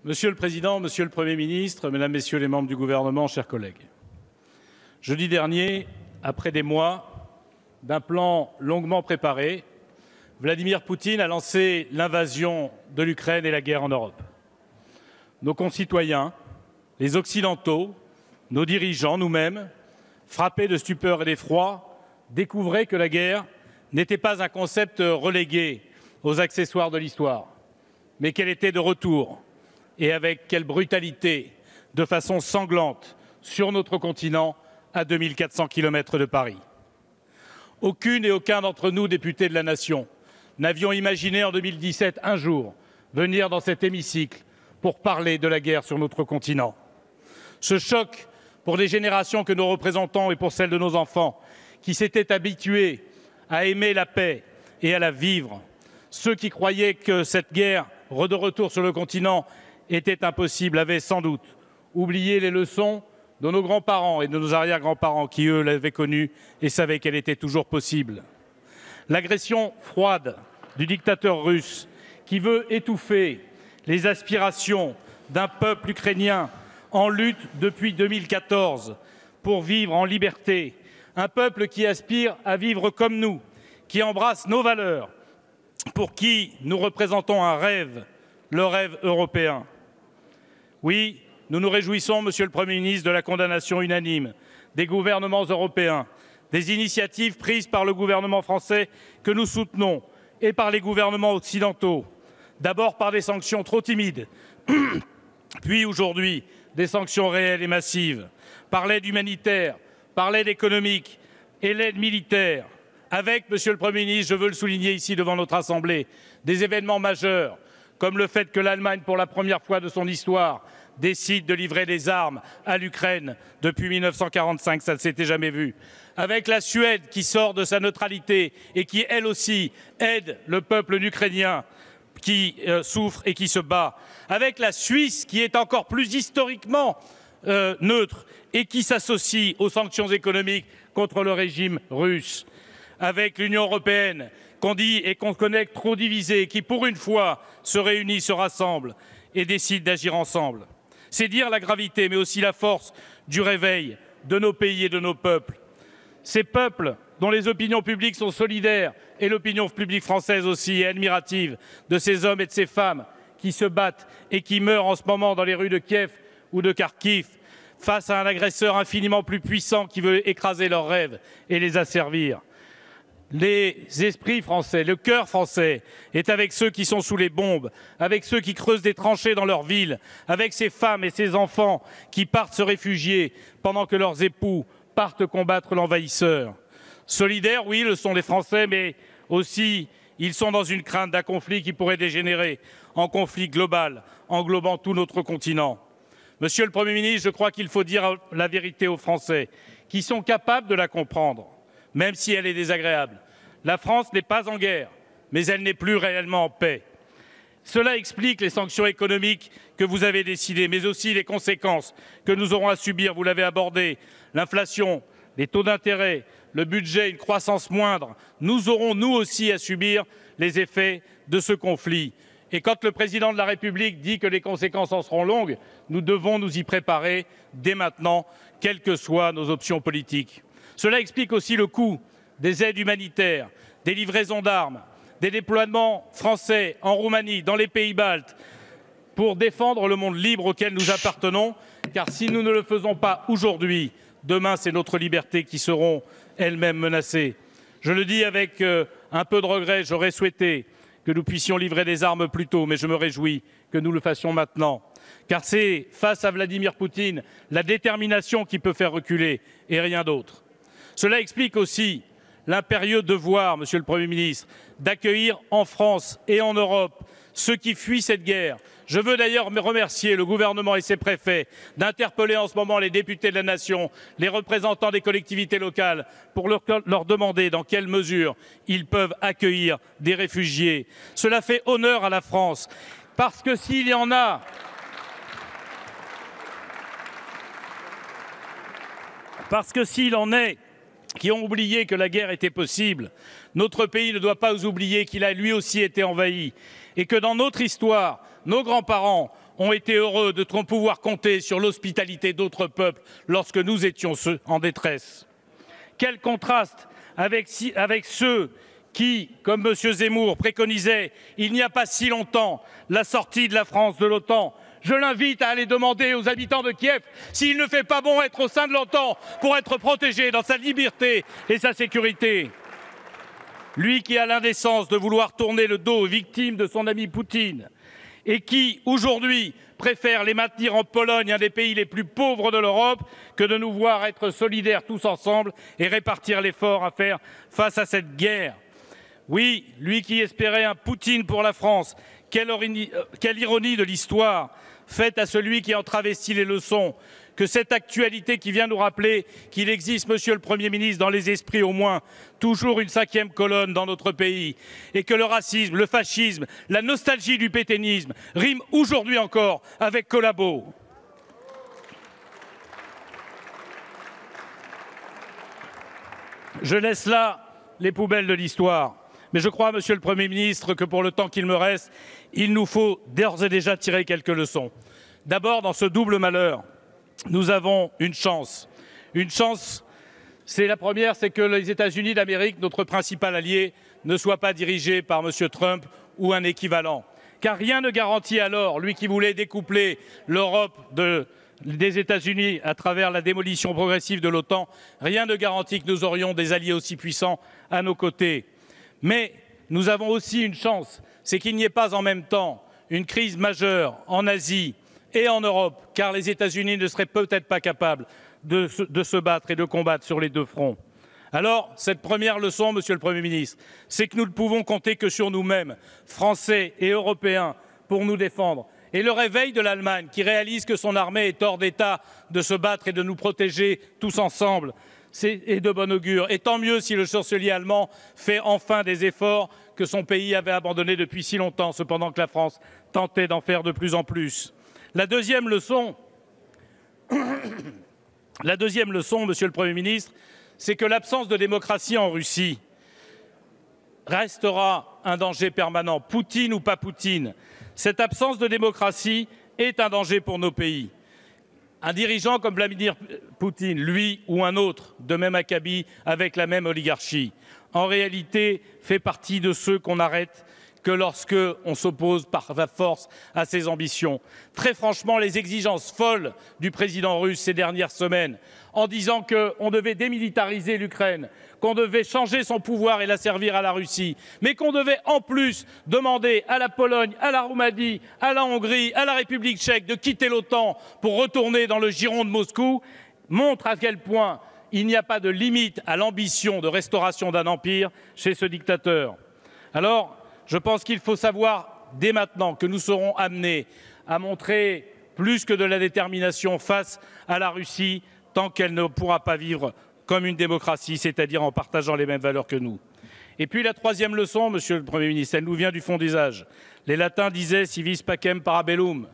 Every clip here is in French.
Monsieur le Président, Monsieur le Premier ministre, Mesdames, Messieurs les membres du gouvernement, chers collègues. Jeudi dernier, après des mois d'un plan longuement préparé, Vladimir Poutine a lancé l'invasion de l'Ukraine et la guerre en Europe. Nos concitoyens, les Occidentaux, nos dirigeants, nous-mêmes, frappés de stupeur et d'effroi, découvraient que la guerre n'était pas un concept relégué aux accessoires de l'histoire, mais qu'elle était de retour, et avec quelle brutalité, de façon sanglante, sur notre continent, à 2400 km de Paris. Aucune et aucun d'entre nous, députés de la Nation, n'avions imaginé en 2017 un jour venir dans cet hémicycle pour parler de la guerre sur notre continent. Ce choc pour les générations que nous représentons et pour celles de nos enfants, qui s'étaient habitués à aimer la paix et à la vivre, ceux qui croyaient que cette guerre de retour sur le continent était impossible, avaient sans doute oublié les leçons de nos grands-parents et de nos arrière-grands-parents qui, eux, l'avaient connue et savaient qu'elle était toujours possible. L'agression froide du dictateur russe qui veut étouffer les aspirations d'un peuple ukrainien en lutte depuis 2014 pour vivre en liberté, un peuple qui aspire à vivre comme nous, qui embrasse nos valeurs, pour qui nous représentons un rêve, le rêve européen. Oui, nous nous réjouissons, Monsieur le Premier ministre, de la condamnation unanime des gouvernements européens, des initiatives prises par le gouvernement français que nous soutenons et par les gouvernements occidentaux, d'abord par des sanctions trop timides, puis aujourd'hui des sanctions réelles et massives, par l'aide humanitaire, par l'aide économique et l'aide militaire, avec, Monsieur le Premier ministre, je veux le souligner ici devant notre Assemblée, des événements majeurs, comme le fait que l'Allemagne, pour la première fois de son histoire, décide de livrer des armes à l'Ukraine depuis 1945, ça ne s'était jamais vu. Avec la Suède qui sort de sa neutralité et qui, elle aussi, aide le peuple ukrainien qui souffre et qui se bat. Avec la Suisse qui est encore plus historiquement neutre et qui s'associe aux sanctions économiques contre le régime russe. Avec l'Union européenne qu'on dit et qu'on connaît trop divisée, qui pour une fois se réunit, se rassemble et décide d'agir ensemble. C'est dire la gravité, mais aussi la force du réveil de nos pays et de nos peuples. Ces peuples dont les opinions publiques sont solidaires, et l'opinion publique française aussi est admirative de ces hommes et de ces femmes qui se battent et qui meurent en ce moment dans les rues de Kiev ou de Kharkiv, face à un agresseur infiniment plus puissant qui veut écraser leurs rêves et les asservir. Les esprits français, le cœur français est avec ceux qui sont sous les bombes, avec ceux qui creusent des tranchées dans leur ville, avec ces femmes et ces enfants qui partent se réfugier pendant que leurs époux partent combattre l'envahisseur. Solidaires, oui, le sont les Français, mais aussi ils sont dans une crainte d'un conflit qui pourrait dégénérer en conflit global, englobant tout notre continent. Monsieur le Premier ministre, je crois qu'il faut dire la vérité aux Français, qui sont capables de la comprendre, même si elle est désagréable. La France n'est pas en guerre, mais elle n'est plus réellement en paix. Cela explique les sanctions économiques que vous avez décidées, mais aussi les conséquences que nous aurons à subir, vous l'avez abordé, l'inflation, les taux d'intérêt, le budget, une croissance moindre. Nous aurons, nous aussi, à subir les effets de ce conflit. Et quand le président de la République dit que les conséquences en seront longues, nous devons nous y préparer dès maintenant, quelles que soient nos options politiques. Cela explique aussi le coût des aides humanitaires, des livraisons d'armes, des déploiements français en Roumanie, dans les pays baltes, pour défendre le monde libre auquel nous appartenons, car si nous ne le faisons pas aujourd'hui, demain c'est notre liberté qui seront elles-mêmes menacées. Je le dis avec un peu de regret, j'aurais souhaité que nous puissions livrer des armes plus tôt, mais je me réjouis que nous le fassions maintenant. Car c'est, face à Vladimir Poutine, la détermination qui peut faire reculer et rien d'autre. Cela explique aussi l'impérieux devoir, Monsieur le Premier ministre, d'accueillir en France et en Europe ceux qui fuient cette guerre. Je veux d'ailleurs remercier le gouvernement et ses préfets d'interpeller en ce moment les députés de la Nation, les représentants des collectivités locales, pour leur demander dans quelle mesure ils peuvent accueillir des réfugiés. Cela fait honneur à la France, parce que s'il y en a s'il en est qui ont oublié que la guerre était possible, notre pays ne doit pas oublier qu'il a lui aussi été envahi et que dans notre histoire, nos grands-parents ont été heureux de pouvoir compter sur l'hospitalité d'autres peuples lorsque nous étions en détresse. Quel contraste avec ceux qui, comme M. Zemmour, préconisaient il n'y a pas si longtemps la sortie de la France de l'OTAN. Je l'invite à aller demander aux habitants de Kiev s'il ne fait pas bon être au sein de l'OTAN pour être protégé dans sa liberté et sa sécurité. Lui qui a l'indécence de vouloir tourner le dos aux victimes de son ami Poutine et qui, aujourd'hui, préfère les maintenir en Pologne, un des pays les plus pauvres de l'Europe, que de nous voir être solidaires tous ensemble et répartir l'effort à faire face à cette guerre. Oui, lui qui espérait un Poutine pour la France, quelle ironie de l'histoire faite à celui qui en travestit les leçons, que cette actualité qui vient nous rappeler qu'il existe, Monsieur le Premier ministre, dans les esprits au moins, toujours une cinquième colonne dans notre pays, et que le racisme, le fascisme, la nostalgie du pétainisme riment aujourd'hui encore avec collabo. Je laisse là les poubelles de l'histoire. Mais je crois, Monsieur le Premier ministre, que pour le temps qu'il me reste, il nous faut d'ores et déjà tirer quelques leçons. D'abord, dans ce double malheur, nous avons une chance. Une chance, c'est la première, c'est que les États-Unis d'Amérique, notre principal allié, ne soient pas dirigés par M. Trump ou un équivalent. Car rien ne garantit alors, lui qui voulait découpler l'Europe des États-Unis à travers la démolition progressive de l'OTAN, rien ne garantit que nous aurions des alliés aussi puissants à nos côtés. Mais nous avons aussi une chance, c'est qu'il n'y ait pas en même temps une crise majeure en Asie et en Europe, car les États-Unis ne seraient peut-être pas capables de se battre et de combattre sur les deux fronts. Alors, cette première leçon, Monsieur le Premier ministre, c'est que nous ne pouvons compter que sur nous-mêmes, Français et Européens, pour nous défendre. Et le réveil de l'Allemagne, qui réalise que son armée est hors d'état de se battre et de nous protéger tous ensemble, est de bon augure. Et tant mieux si le chancelier allemand fait enfin des efforts que son pays avait abandonnés depuis si longtemps, cependant que la France tentait d'en faire de plus en plus. La deuxième leçon, Monsieur le Premier ministre, c'est que l'absence de démocratie en Russie restera un danger permanent, Poutine ou pas Poutine. Cette absence de démocratie est un danger pour nos pays. Un dirigeant comme Vladimir Poutine, lui ou un autre, de même acabit avec la même oligarchie, en réalité fait partie de ceux qu'on arrête que lorsqu'on s'oppose par la force à ses ambitions. Très franchement, les exigences folles du président russe ces dernières semaines, en disant qu'on devait démilitariser l'Ukraine, qu'on devait changer son pouvoir et l'asservir à la Russie, mais qu'on devait en plus demander à la Pologne, à la Roumanie, à la Hongrie, à la République tchèque de quitter l'OTAN pour retourner dans le giron de Moscou, montre à quel point il n'y a pas de limite à l'ambition de restauration d'un empire chez ce dictateur. Alors, je pense qu'il faut savoir dès maintenant que nous serons amenés à montrer plus que de la détermination face à la Russie tant qu'elle ne pourra pas vivre comme une démocratie, c'est-à-dire en partageant les mêmes valeurs que nous. Et puis la troisième leçon, Monsieur le Premier ministre, elle nous vient du fond des âges. Les Latins disaient « si vis pacem parabellum ».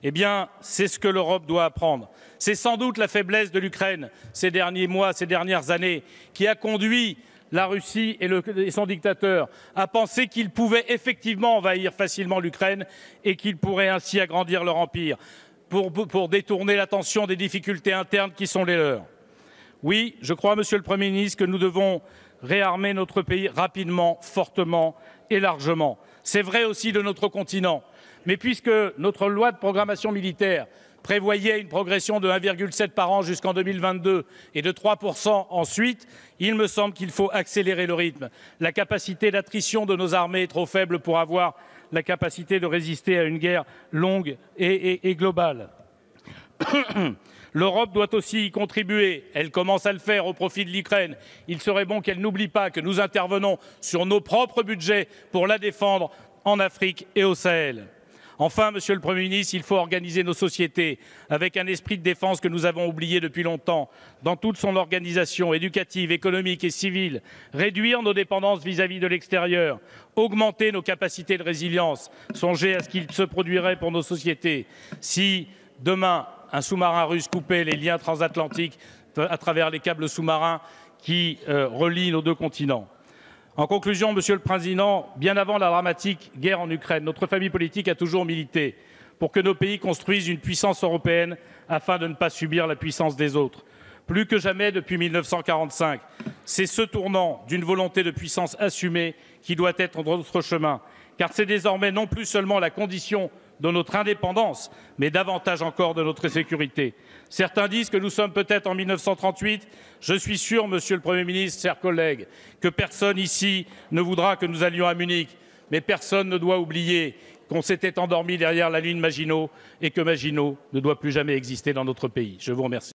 Eh bien, c'est ce que l'Europe doit apprendre. C'est sans doute la faiblesse de l'Ukraine ces derniers mois, ces dernières années, qui a conduit la Russie et son dictateur à penser qu'ils pouvaient effectivement envahir facilement l'Ukraine et qu'ils pourraient ainsi agrandir leur empire pour détourner l'attention des difficultés internes qui sont les leurs. Oui, je crois, Monsieur le Premier ministre, que nous devons réarmer notre pays rapidement, fortement et largement. C'est vrai aussi de notre continent. Mais puisque notre loi de programmation militaire prévoyait une progression de 1,7 par an jusqu'en 2022 et de 3% ensuite, il me semble qu'il faut accélérer le rythme. La capacité d'attrition de nos armées est trop faible pour avoir la capacité de résister à une guerre longue et globale. L'Europe doit aussi y contribuer. Elle commence à le faire au profit de l'Ukraine. Il serait bon qu'elle n'oublie pas que nous intervenons sur nos propres budgets pour la défendre en Afrique et au Sahel. Enfin, Monsieur le Premier ministre, il faut organiser nos sociétés avec un esprit de défense que nous avons oublié depuis longtemps, dans toute son organisation éducative, économique et civile, réduire nos dépendances vis-à-vis de l'extérieur, augmenter nos capacités de résilience, songer à ce qu'il se produirait pour nos sociétés si, demain, un sous-marin russe coupait les liens transatlantiques à travers les câbles sous-marins qui relient nos deux continents. En conclusion, Monsieur le Président, bien avant la dramatique guerre en Ukraine, notre famille politique a toujours milité pour que nos pays construisent une puissance européenne afin de ne pas subir la puissance des autres. Plus que jamais depuis 1945, c'est ce tournant d'une volonté de puissance assumée qui doit être notre chemin, car c'est désormais non plus seulement la condition de notre indépendance, mais davantage encore de notre sécurité. Certains disent que nous sommes peut-être en 1938. Je suis sûr, Monsieur le Premier ministre, chers collègues, que personne ici ne voudra que nous allions à Munich, mais personne ne doit oublier qu'on s'était endormi derrière la ligne Maginot et que Maginot ne doit plus jamais exister dans notre pays. Je vous remercie.